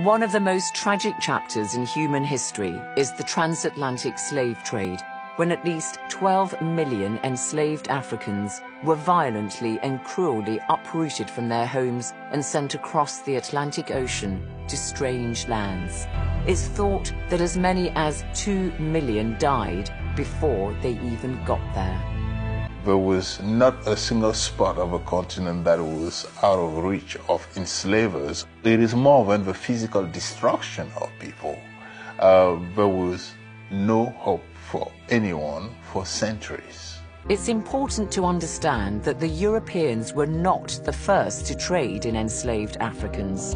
One of the most tragic chapters in human history is the transatlantic slave trade, when at least 12 million enslaved Africans were violently and cruelly uprooted from their homes and sent across the Atlantic Ocean to strange lands. It's thought that as many as 2 million died before they even got there. There was not a single spot of a continent that was out of reach of enslavers. It is more than the physical destruction of people. There was no hope for anyone for centuries. It's important to understand that the Europeans were not the first to trade in enslaved Africans.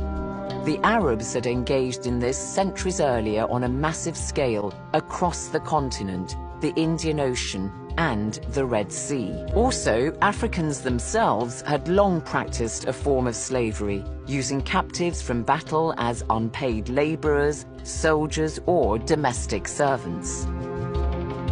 The Arabs had engaged in this centuries earlier on a massive scale across the continent, the Indian Ocean, and the Red Sea. Also, Africans themselves had long practiced a form of slavery, using captives from battle as unpaid laborers, soldiers, or domestic servants.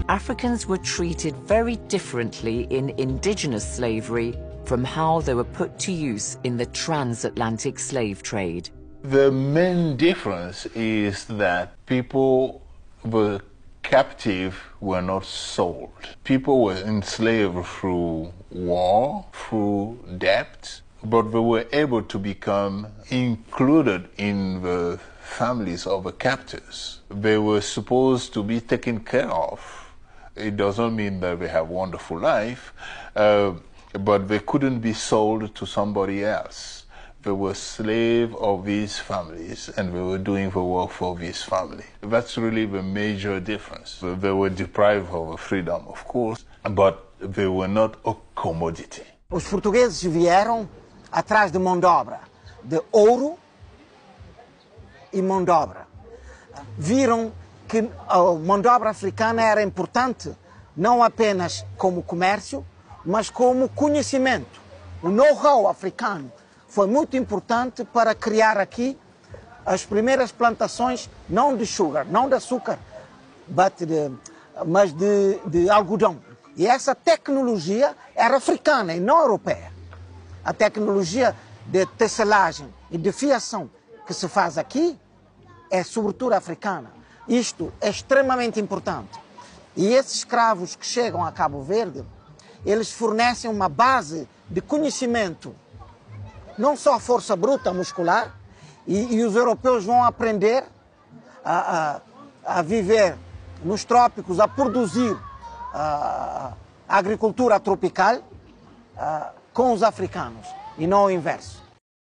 Africans were treated very differently in indigenous slavery from how they were put to use in the transatlantic slave trade. The main difference is that people were captive were not sold. People were enslaved through war, through debt, but they were able to become included in the families of the captors. They were supposed to be taken care of. It doesn't mean that they have a wonderful life, but they couldn't be sold to somebody else. They were slaves of these families, and they were doing the work for this family. That's really the major difference. They were deprived of freedom, of course, but they were not a commodity. Os portugueses vieram atrás de mão de obra, de ouro e mão de obra. Viram que a mão de obra africana era importante não apenas como comércio, mas como conhecimento. O know-how africano foi muito importante para criar aqui as primeiras plantações, não de sugar, não de açúcar, mas de algodão. E essa tecnologia era africana e não europeia. A tecnologia de tecelagem e de fiação que se faz aqui é sobretudo africana. Isto é extremamente importante. E esses escravos que chegam a Cabo Verde, eles fornecem uma base de conhecimento, não só força bruta muscular, e os europeus vão aprender a viver nos trópicos, a produzir a agricultura tropical com os africanos, e não o inverso.